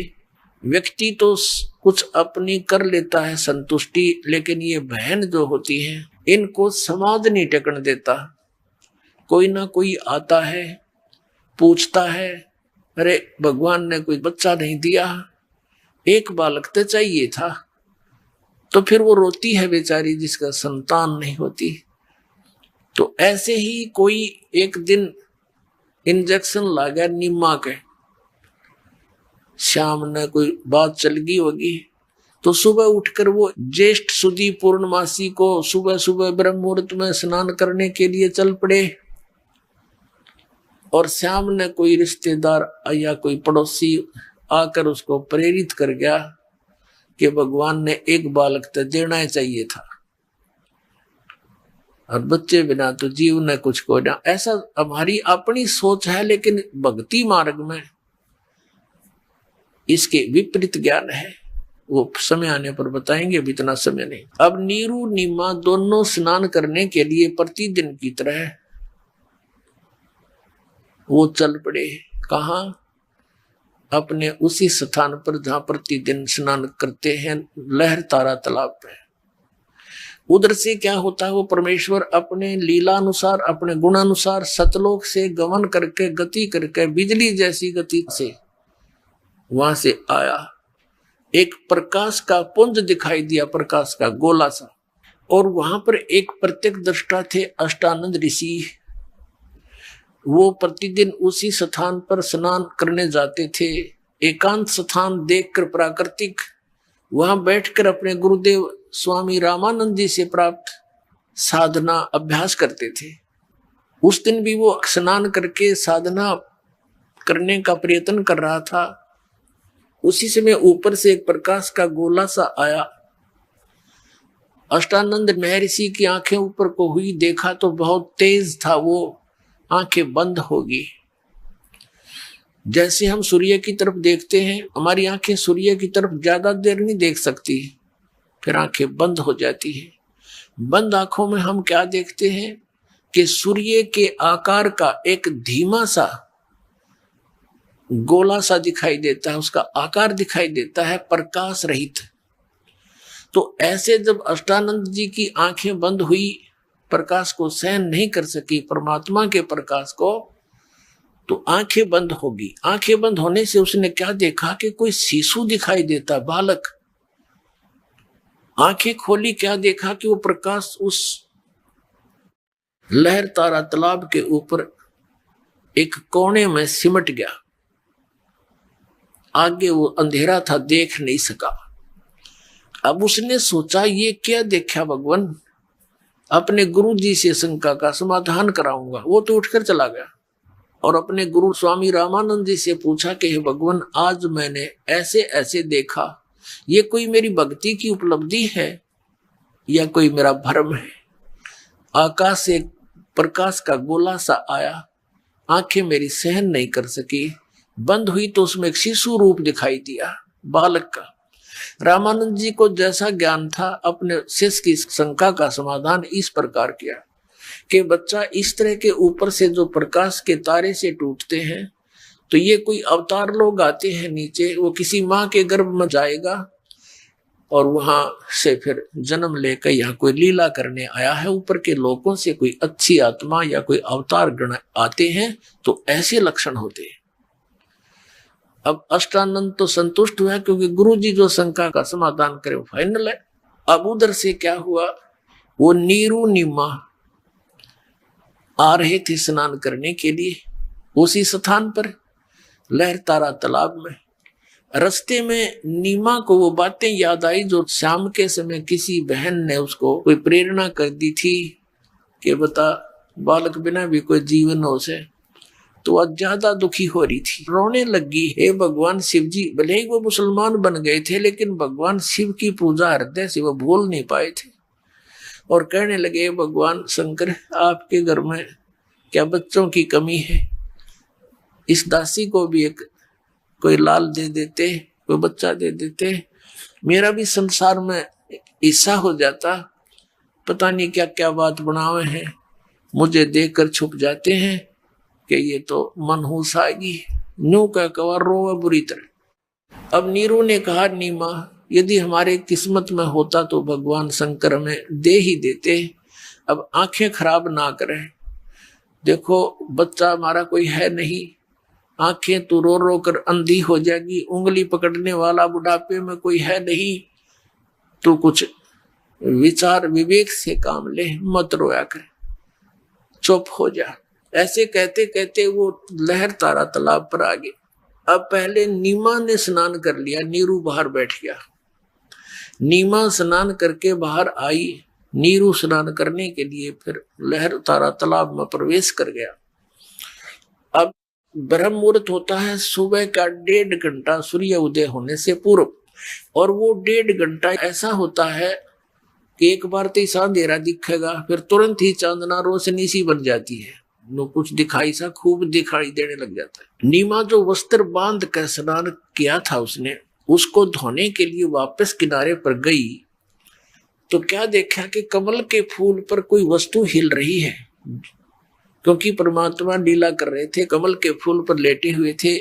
व्यक्ति तो कुछ अपनी कर लेता है संतुष्टि, लेकिन ये बहन जो होती है इनको समाज नहीं टेकन देता। कोई ना कोई आता है, पूछता है, अरे भगवान ने कोई बच्चा नहीं दिया, एक बालक तो चाहिए था। तो फिर वो रोती है बेचारी जिसका संतान नहीं होती। तो ऐसे ही कोई एक दिन इंजेक्शन ला गया नीमा के, शाम ने कोई बात चल गई होगी, तो सुबह उठकर वो ज्येष्ठ सुदी पूर्णमासी को सुबह सुबह ब्रह्म मुहूर्त में स्नान करने के लिए चल पड़े। और श्याम ने कोई रिश्तेदार या कोई पड़ोसी आकर उसको प्रेरित कर गया कि भगवान ने एक बालक तो देना ही चाहिए था, और बच्चे बिना तो जीव ने कुछ को ना। ऐसा हमारी अपनी सोच है, लेकिन भक्ति मार्ग में इसके विपरीत ज्ञान है। वो समय आने पर बताएंगे, अभी इतना समय नहीं। अब नीरू नीमा दोनों स्नान करने के लिए प्रतिदिन की तरह वो चल पड़े। कहाँ? अपने उसी स्थान पर जहां प्रतिदिन स्नान करते हैं, लहर तारा तालाब पे। उधर से क्या होता है, वो परमेश्वर अपने लीला अनुसार, अपने गुणानुसार सतलोक से गमन करके, गति करके, बिजली जैसी गति से वहां से आया। एक प्रकाश का पुंज दिखाई दिया, प्रकाश का गोला सा, और वहां पर एक प्रत्यक्ष दृष्टा थे अष्टानंद ऋषि। वो प्रतिदिन उसी स्थान पर स्नान करने जाते थे, एकांत स्थान देखकर प्राकृतिक, वहां बैठकर अपने गुरुदेव स्वामी रामानंद जी से प्राप्त साधना अभ्यास करते थे। उस दिन भी वो स्नान करके साधना करने का प्रयत्न कर रहा था। उसी समय ऊपर से एक प्रकाश का गोला सा आया। अष्टानंद महर्षि की आंखें ऊपर को हुई, देखा तो बहुत तेज था वो, आंखें बंद होगी। जैसे हम सूर्य की तरफ देखते हैं, हमारी आंखें सूर्य की तरफ ज्यादा देर नहीं देख सकती, फिर आंखें बंद हो जाती है। बंद आंखों में हम क्या देखते हैं कि सूर्य के आकार का एक धीमा सा गोला सा दिखाई देता है, उसका आकार दिखाई देता है, प्रकाश रहित। तो ऐसे जब अष्टानंद जी की आंखें बंद हुई, प्रकाश को सहन नहीं कर सकी, परमात्मा के प्रकाश को, तो आंखें बंद होगी। आंखें बंद होने से उसने क्या देखा कि कोई शिशु दिखाई देता, बालक। आंखें खोली, क्या देखा कि वो प्रकाश उस लहर तारा तालाब के ऊपर एक कोने में सिमट गया। आगे वो अंधेरा था, देख नहीं सका। अब उसने सोचा ये क्या देखा भगवान, अपने गुरु जी से शंका का समाधान कराऊंगा। वो तो उठकर चला गया और अपने गुरु स्वामी रामानंद जी से पूछा कि हे भगवान, आज मैंने ऐसे ऐसे देखा, ये कोई मेरी भक्ति की उपलब्धि है या कोई मेरा भ्रम है। आकाश से प्रकाश का गोला सा आया, आंखें मेरी सहन नहीं कर सकी, बंद हुई तो उसमें एक शिशु रूप दिखाई दिया, बालक का। रामानंद जी को जैसा ज्ञान था, अपने शिष्य की शंका का समाधान इस प्रकार किया कि बच्चा, इस तरह के ऊपर से जो प्रकाश के तारे से टूटते हैं, तो ये कोई अवतार लोग आते हैं नीचे, वो किसी माँ के गर्भ में जाएगा और वहां से फिर जन्म लेकर यहाँ कोई लीला करने आया है। ऊपर के लोगों से कोई अच्छी आत्मा या कोई अवतार गण आते हैं, तो ऐसे लक्षण होते हैं। अब अष्टानंद तो संतुष्ट हुआ, क्योंकि गुरु जी जो शंका का समाधान करे वो फाइनल है। अब उधर से क्या हुआ, वो नीरू नीमा आ रहे थे स्नान करने के लिए उसी स्थान पर लहर तारा तालाब में। रास्ते में नीमा को वो बातें याद आई जो शाम के समय किसी बहन ने उसको कोई प्रेरणा कर दी थी कि बता, बालक बिना भी कोई जीवन हो से। तो वह ज्यादा दुखी हो रही थी, रोने लगी। हे भगवान शिव जी, भले ही वो मुसलमान बन गए थे, लेकिन भगवान शिव की पूजा हृदय से वो भूल नहीं पाए थे। और कहने लगे, भगवान शंकर, आपके घर में क्या बच्चों की कमी है? इस दासी को भी एक कोई लाल दे देते, कोई बच्चा दे देते, मेरा भी संसार में हिस्सा हो जाता। पता नहीं क्या क्या बात बनावे हैं, मुझे देखकर छुप जाते हैं कि ये तो मनहूस आएगी। न्यू का कवर रोवा बुरी तरह। अब नीरू ने कहा, नीमा, यदि हमारे किस्मत में होता तो भगवान शंकर हमें दे ही देते। अब आंखें खराब ना करें, देखो बच्चा हमारा कोई है नहीं, आंखें तो रो रो कर अंधी हो जाएगी, उंगली पकड़ने वाला बुढ़ापे में कोई है नहीं, तो कुछ विचार विवेक से काम ले, मत रोया कर, चुप हो जा। ऐसे कहते कहते वो लहर तारा तालाब पर आ गए। अब पहले नीमा ने स्नान कर लिया, नीरू बाहर बैठ गया। नीमा स्नान करके बाहर आई, नीरू स्नान करने के लिए फिर लहर तारा तालाब में प्रवेश कर गया। अब ब्रह्म मुहूर्त होता है सुबह का 1.5 घंटा सूर्य उदय होने से पूर्व, और वो 1.5 घंटा ऐसा होता है कि एक बार तो ऐसा अंधेरा दिखेगा, फिर तुरंत ही चांदना रोशनी सी बन जाती है, नो कुछ दिखाई सा खूब दिखाई देने लग जाता है। नीमा जो वस्त्र बांध कर स्नान किया था उसने, उसको धोने के लिए वापस किनारे पर गई, तो क्या देखा कि कमल के फूल पर कोई वस्तु हिल रही है, क्योंकि परमात्मा लीला कर रहे थे, कमल के फूल पर लेटे हुए थे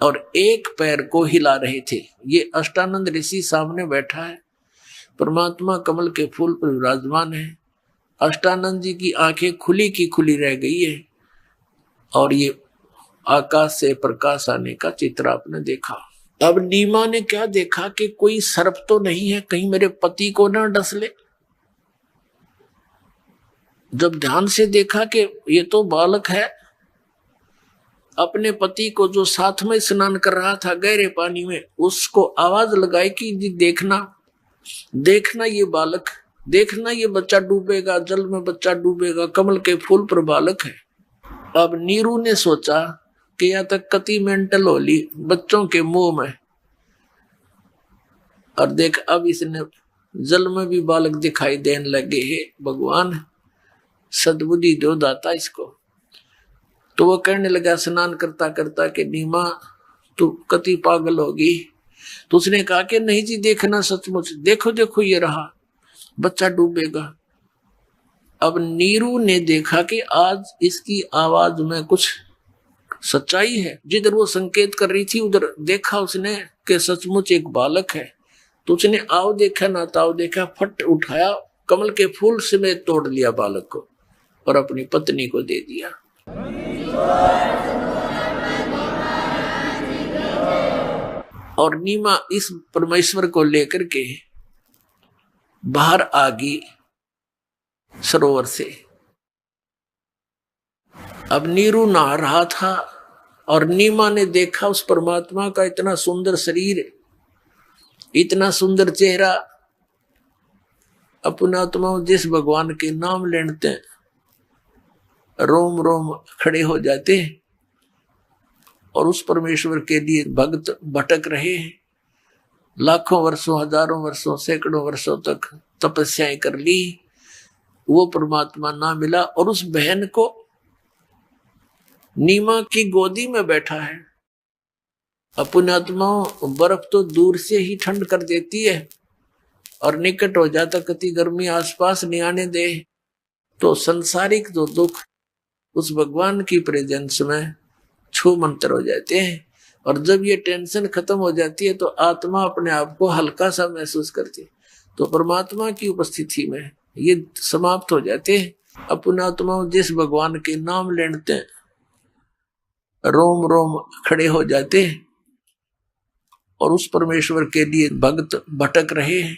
और एक पैर को हिला रहे थे। ये अष्टानंद ऋषि सामने बैठा है, परमात्मा कमल के फूल पर विराजमान है, अष्टानंद जी की आंखें खुली की खुली रह गई है, और ये आकाश से प्रकाश आने का चित्र आपने देखा। अब नीमा ने क्या देखा कि कोई सर्प तो नहीं है, कहीं मेरे पति को ना डस ले। जब ध्यान से देखा कि ये तो बालक है, अपने पति को जो साथ में स्नान कर रहा था गहरे पानी में, उसको आवाज लगाई कि जी देखना, देखना ये बालक, देखना ये बच्चा डूबेगा, जल में बच्चा डूबेगा, कमल के फूल पर बालक है। अब नीरू ने सोचा कि या तक कति मेंटल होली बच्चों के मुंह में, और देख अब इसने जल में भी बालक दिखाई देने लगे। है भगवान, सद्बुद्धि दो दाता इसको। तो वो कहने लगा स्नान करता करता कि नीमा तू कति पागल होगी। तो उसने कहा कि नहीं जी देखना सचमुच, देखो देखो ये रहा बच्चा डूबेगा। अब नीरू ने देखा कि आज इसकी आवाज में कुछ सच्चाई है। जिधर वो संकेत कर रही थी उधर देखा उसने कि सचमुच एक बालक है। तो उसने आओ देखा ना ताओ देखा, फट उठाया, कमल के फूल समेत तोड़ लिया बालक को और अपनी पत्नी को दे दिया। और नीमा इस परमेश्वर को लेकर के बाहर आ गई सरोवर से। अब नीरू नहा रहा था और नीमा ने देखा उस परमात्मा का इतना सुंदर शरीर, इतना सुंदर चेहरा। अपनात्मा जिस भगवान के नाम लेते रोम रोम खड़े हो जाते हैं और उस परमेश्वर के लिए भक्त भटक रहे हैं। लाखों वर्षों, हजारों वर्षों, सैकड़ों वर्षों तक तपस्याएं कर ली, वो परमात्मा ना मिला। और उस बहन को नीमा की गोदी में बैठा है। अपनात्मा बर्फ तो दूर से ही ठंड कर देती है और निकट हो जाता कति गर्मी आसपास नहीं आने दे। तो संसारिक जो दुख उस भगवान की प्रेजेंस में छू मंतर हो जाते हैं। और जब ये टेंशन खत्म हो जाती है तो आत्मा अपने आप को हल्का सा महसूस करती है। तो परमात्मा की उपस्थिति में ये समाप्त हो जाते हैं। अपनात्मा जिस भगवान के नाम लेते हैं रोम रोम खड़े हो जाते हैं और उस परमेश्वर के लिए भक्त भटक रहे हैं।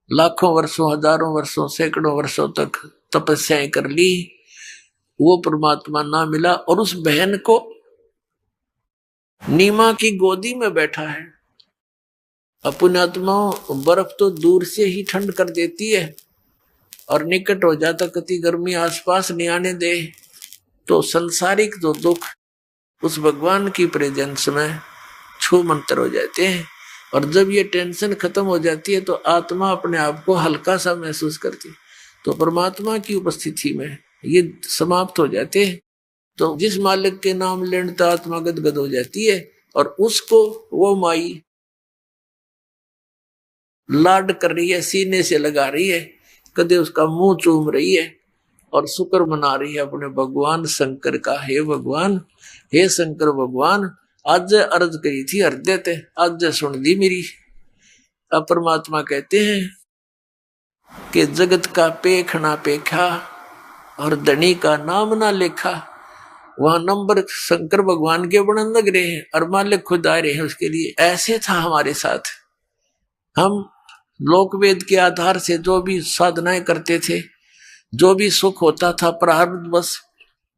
लाखों वर्षों, हजारों वर्षों, सैकड़ों वर्षों तक तपस्याएं कर ली, वो परमात्मा ना मिला। और उस बहन को नीमा की गोदी में बैठा है। अपनात्मा बर्फ तो दूर से ही ठंड कर देती है और निकट हो जाता कति गर्मी आसपास नहीं आने दे। तो संसारिक जो दुख उस भगवान की प्रेजेंस में छू मंतर हो जाते हैं। और जब ये टेंशन खत्म हो जाती है तो आत्मा अपने आप को हल्का सा महसूस करती है। तो परमात्मा की उपस्थिति में ये समाप्त हो जाते हैं। तो जिस मालिक के नाम लेने आत्मा गदगद हो जाती है और उसको वो माई लाड कर रही है, सीने से लगा रही है, कदे उसका मुंह चूम रही है और शुक्र मना रही है अपने भगवान शंकर का। हे भगवान, हे शंकर भगवान, आज अर्ज करी थी हृदय ते, आज सुन दी मेरी। अब परमात्मा कहते हैं कि जगत का पेख ना पेखा और धनी का नाम ना लेखा। वहां नंबर शंकर भगवान के बड़न लग रहे हैं और मालिक खुद आ रहे हैं उसके लिए। ऐसे था हमारे साथ। हम लोकवेद के आधार से जो भी साधनाएं करते थे, जो भी सुख होता था प्रारब्ध बस,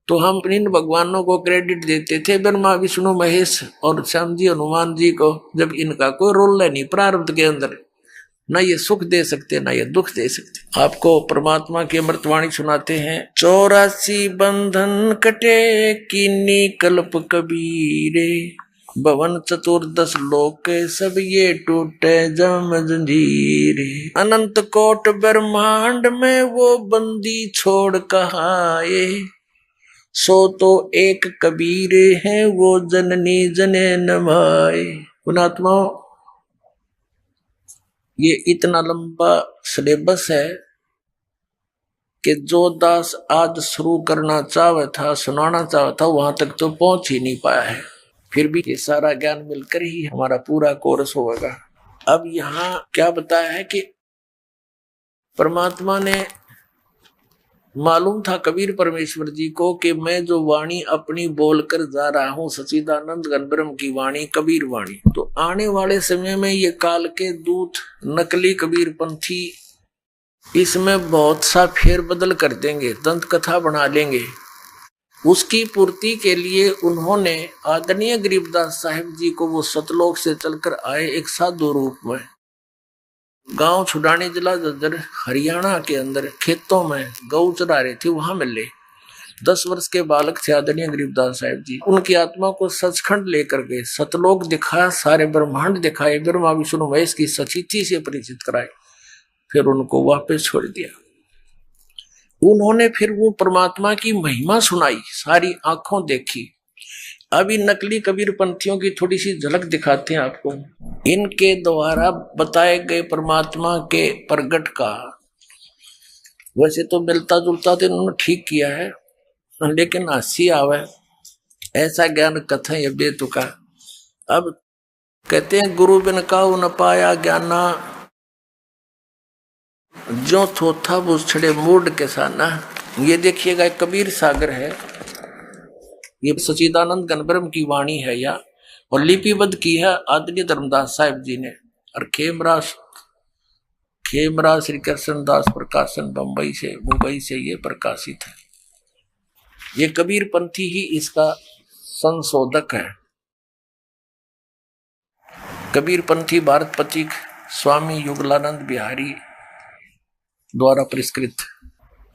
तो हम इन भगवानों को क्रेडिट देते थे, ब्रह्मा विष्णु महेश और श्याम जी हनुमान जी को, जब इनका कोई रोल नहीं प्रारब्ध के अंदर। ना ये सुख दे सकते ना ये दुख दे सकते। आपको परमात्मा की अमृतवाणी सुनाते हैं। 84 बंधन कटे कीनी कल्प कबीरे, भवन चतुर्दश लोक सब ये टूटे जम जंजीरे। अनंत कोट ब्रह्मांड में वो बंदी छोड़ कहाए, सो तो एक कबीरे हैं वो जननी जने नमाए। पुणात्मा, ये इतना लंबा सिलेबस है कि जो दास आज शुरू करना चाहे था, सुनाना चाहे था, वहां तक तो पहुंच ही नहीं पाया है। फिर भी ये सारा ज्ञान मिलकर ही हमारा पूरा कोर्स होगा। अब यहाँ क्या बताया है कि परमात्मा ने मालूम था कबीर परमेश्वर जी को कि मैं जो वाणी अपनी बोलकर जा रहा हूं सच्चिदानंद घन ब्रह्म की वाणी, कबीर वाणी, तो आने वाले समय में ये काल के दूत नकली कबीर पंथी इसमें बहुत सा फेर बदल कर देंगे, दंत कथा बना लेंगे। उसकी पूर्ति के लिए उन्होंने आदरणीय गरीबदास साहिब जी को वो सतलोक से चलकर आए एक साधु रूप में, गांव छुड़ाने जिला जज्जर हरियाणा के अंदर खेतों में गौ चरा रहे थे, वहां मिले। 10 वर्ष के बालक थे आदरणीय गरीबदास साहिब जी। उनकी आत्मा को सचखंड लेकर गए, सतलोक दिखाया, सारे ब्रह्मांड दिखाए, ब्रह्मा विष्णु महेश की सचिति से परिचित कराए, फिर उनको वापस छोड़ दिया। उन्होंने फिर वो परमात्मा की महिमा सुनाई, सारी आंखों देखी। अभी नकली कबीर पंथियों की थोड़ी सी झलक दिखाते हैं आपको। इनके द्वारा बताए गए परमात्मा के प्रगट का वैसे तो मिलता जुलता तो इन्होंने ठीक किया है, लेकिन हंसी आवे ऐसा ज्ञान कथा ये बेतुका। अब कहते हैं गुरु बिन काहू न पाया ज्ञाना, जो थोथा वो छड़े मूड के साना। ये देखिएगा एक कबीर सागर है, ये सचिदानंद गणब्रह्म की वाणी है या, और लिपिबद्ध की है आदरणीय धर्मदास साहिब जी ने, और खेमराज श्री कृष्ण दास प्रकाशन मुंबई से ये प्रकाशित है। ये कबीर पंथी ही इसका संशोधक है। कबीर पंथी भारत पथिक स्वामी युगलानंद बिहारी द्वारा परिष्कृत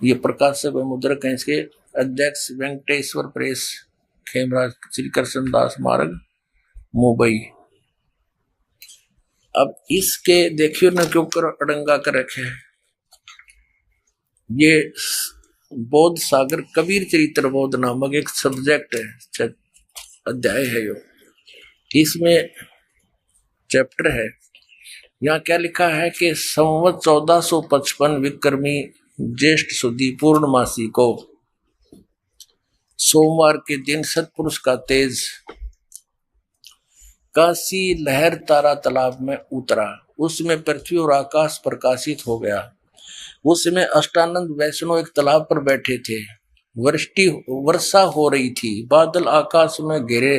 ये प्रकाशक व मुद्रक हैं। इसके अध्यक्ष वेंकटेश्वर प्रेस, खेमराज श्री कृष्ण दास मार्ग, मुंबई। अब इसके देखियो न के ऊपर अड़ंगा कर रखे है, ये बोध सागर कबीर चरित्र बोध नामक एक सब्जेक्ट है, अध्याय है यो, इसमें चैप्टर है। यहाँ क्या लिखा है कि संवत 1455 विक्रमी ज्येष्ठ सुदी पूर्णमासी को सोमवार के दिन सतपुरुष का तेज काशी लहर तारा तालाब में उतरा। उसमें पृथ्वी और आकाश प्रकाशित हो गया। उसमें अष्टानंद वैष्णव एक तालाब पर बैठे थे। वर्षा हो रही थी। बादल आकाश में घिरे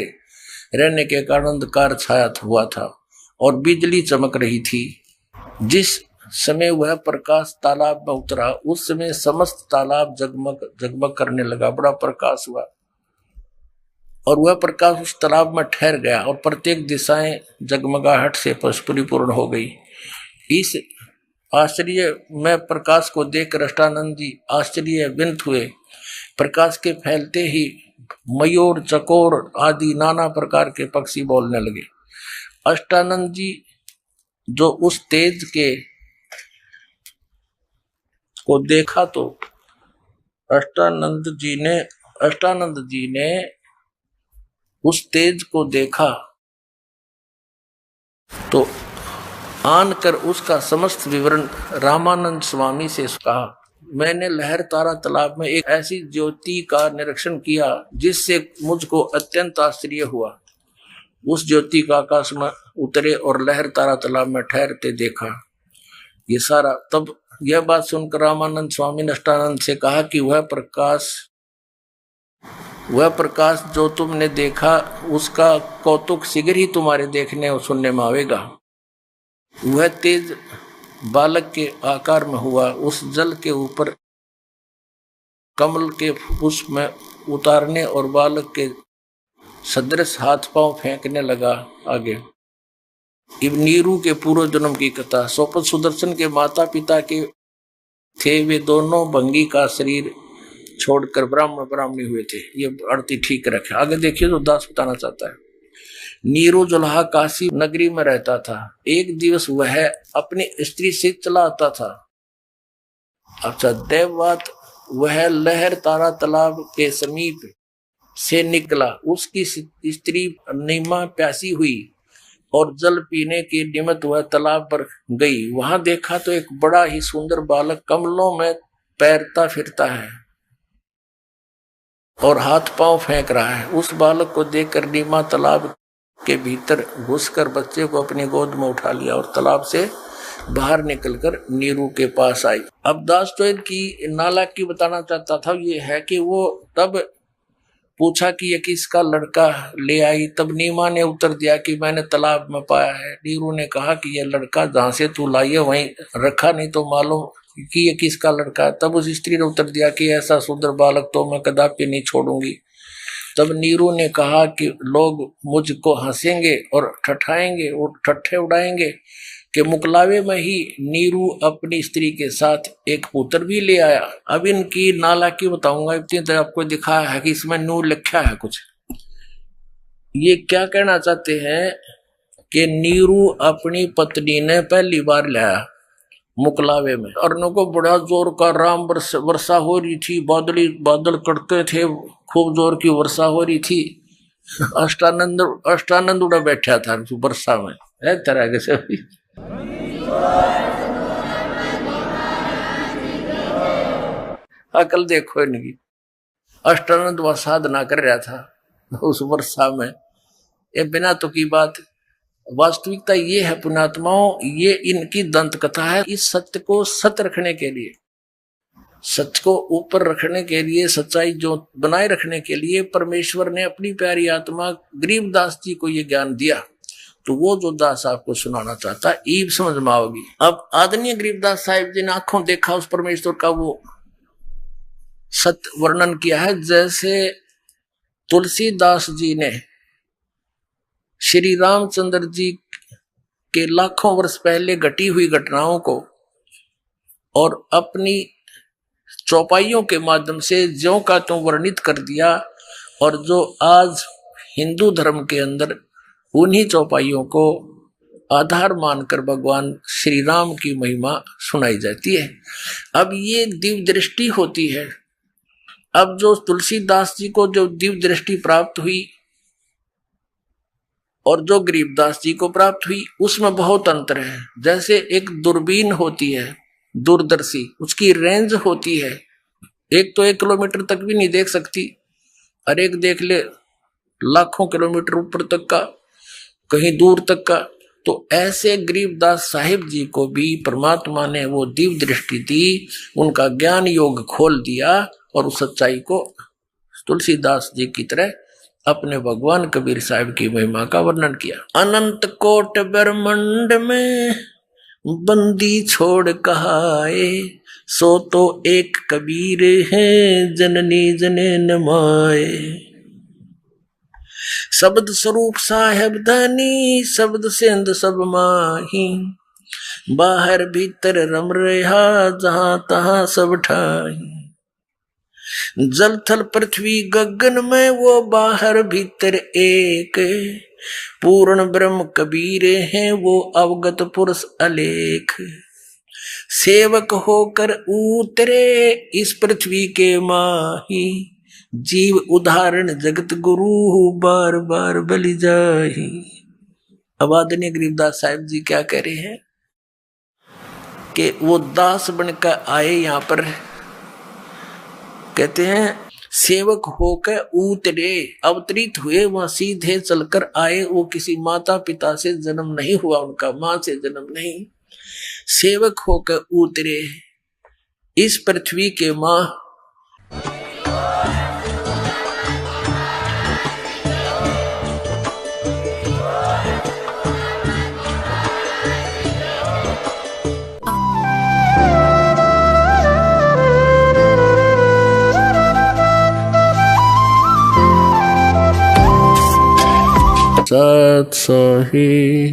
रहने के कारण अंधकार छाया हुआ था और बिजली चमक रही थी। जिस समय वह प्रकाश तालाब में उतरा उस समय समस्त तालाब जगमग जगमग करने लगा, बड़ा प्रकाश हुआ और वह प्रकाश उस तालाब में ठहर गया और प्रत्येक दिशाएं जगमगाहट से परिपूर्ण हो गई। इस आश्चर्य में प्रकाश को देखकर अष्टानंद जी आश्चर्यचकित हुए। प्रकाश के फैलते ही मयूर, चकोर आदि नाना प्रकार के पक्षी बोलने लगे। अष्टानंद जी जो उस तेज के को देखा तो अष्टानंद जी ने उस तेज को देखा तो आन कर उसका समस्त विवरण रामानंद स्वामी से कहा। मैंने लहर तारा तालाब में एक ऐसी ज्योति का निरीक्षण किया जिससे मुझको अत्यंत आश्चर्य हुआ। उस ज्योति का आकाश में उतरे और लहर तारा तालाब में ठहरते देखा। ये सारा तब यह बात सुनकर रामानंद स्वामी ने अष्टानंद से कहा कि वह प्रकाश जो तुमने देखा उसका कौतुक शीघ्र ही तुम्हारे देखने और सुनने में आवेगा। वह तेज बालक के आकार में हुआ। उस जल के ऊपर कमल के पुष्प में उतारने और बालक के सदृश हाथ पांव फेंकने लगा। आगे नीरू के पूर्व जन्म की कथा। सोपत सुदर्शन के माता पिता के थे। वे दोनों भंगी का शरीर छोड़कर ब्राह्मणी हुए थे। ये अर्थी ठीक रखे। आगे देखिए तो दास बताना चाहता है। नीरू जुल्हा काशी नगरी में रहता था। एक दिवस वह अपनी स्त्री से चला आता था। अच्छा देववात वह लहर तारा तालाब के समीप से निकला। उसकी स्त्री नीमा प्यासी हुई और जल पीने के निमित्त वह तालाब पर गई। वहां देखा तो एक बड़ा ही सुंदर बालक कमलों में तैरता फिरता है और हाथ पांव फेंक रहा है। उस बालक को देखकर नीमा तालाब के भीतर घुसकर बच्चे को अपनी गोद में उठा लिया और तालाब से बाहर निकलकर नीरू के पास आई। अब दास्तोयद की नाला की बताना चाहता था ये है कि वो तब पूछा कि ये किसका लड़का ले आई। तब नीमा ने उत्तर दिया कि मैंने तालाब में पाया है। नीरू ने कहा कि ये लड़का जहां से तू लाई है वहीं रखा, नहीं तो मालूम कि ये किसका लड़का है। तब उस स्त्री ने उत्तर दिया कि ऐसा सुंदर बालक तो मैं कदापि नहीं छोड़ूंगी। तब नीरू ने कहा कि लोग मुझको हंसेंगे और ठठाएंगे और ठट्ठे उड़ाएंगे कि मुकलावे में ही नीरू अपनी स्त्री के साथ एक पुत्र भी ले आया। अब इनकी नाला की बताऊंगा। इतनी देर आपको दिखाया है कि इसमें नू लिखा है कुछ। ये क्या कहना चाहते हैं कि नीरू अपनी पत्नी ने पहली बार लाया मुकलावे में। अर्णों को बड़ा जोर का राम वर्षा हो रही थी, बादल कटते थे, खूब जोर की वर्षा हो रही थी। अष्टानंद उड़ा बैठा था वर्षा में, है तरह के से। अकल देखो इनकी। अष्टानंद वह साधना कर रहा था उस वर्षा में। ये बिना तो की बात। वास्तविकता ये है पुण्यात्माओं, ये इनकी दंत कथा है। इस सत्य को सत्य रखने के लिए, सत्य को ऊपर रखने के लिए, सच्चाई जो बनाए रखने के लिए परमेश्वर ने अपनी प्यारी आत्मा गरीबदास जी को ये ज्ञान दिया। तो वो जो दास आपको सुनाना चाहता है, ईब समझ में आओगी। अब आदरणीय गरीबदास साहिब जी ने आंखों देखा उस परमेश्वर का वो सत्य वर्णन किया है। जैसे तुलसीदास जी ने श्री रामचंद्र जी के लाखों वर्ष पहले घटी हुई घटनाओं को और अपनी चौपाइयों के माध्यम से ज्यों का त्यों वर्णित कर दिया, और जो आज हिंदू धर्म के अंदर उन्हीं चौपाइयों को आधार मानकर भगवान श्री राम की महिमा सुनाई जाती है। अब ये दिव्य दृष्टि होती है। अब जो तुलसीदास जी को जो दिव्य दृष्टि प्राप्त हुई और जो गरीबदास जी को प्राप्त हुई, उसमें बहुत अंतर है। जैसे एक दूरबीन होती है दूरदर्शी, उसकी रेंज होती है, एक तो 1 किलोमीटर तक भी नहीं देख सकती, और एक देख ले लाखों किलोमीटर ऊपर तक का, कहीं दूर तक का। तो ऐसे गरीबदास साहिब जी को भी परमात्मा ने वो दिव्य दृष्टि दी, उनका ज्ञान योग खोल दिया, और उस सच्चाई को तुलसीदास जी की तरह अपने भगवान कबीर साहिब की महिमा का वर्णन किया। अनंत कोट ब्रह्मांड में बंदी छोड़ कहाए, सो तो एक कबीर है जननी जने नमाए। शब्द स्वरूप साहेब धनी, शब्द सेंध सब माही, बाहर भीतर रम रहा जहां तहां सब ठाही। जल थल पृथ्वी गगन में वो बाहर भीतर एक, पूर्ण ब्रह्म कबीर हैं वो अवगत पुरुष अलेख। सेवक होकर उतरे इस पृथ्वी के माही, जीव उदाहरण जगत गुरु बार बार बलि जाही। अब आदरणीय गरीबदास साहिब जी क्या कह रहे हैं कि वो दास बनकर आए यहाँ पर, कहते हैं सेवक होकर उतरे, अवतरित हुए, वहां सीधे चलकर आए। वो किसी माता पिता से जन्म नहीं हुआ, उनका मां से जन्म नहीं, सेवक होकर उतरे इस पृथ्वी के मां। सत सोही।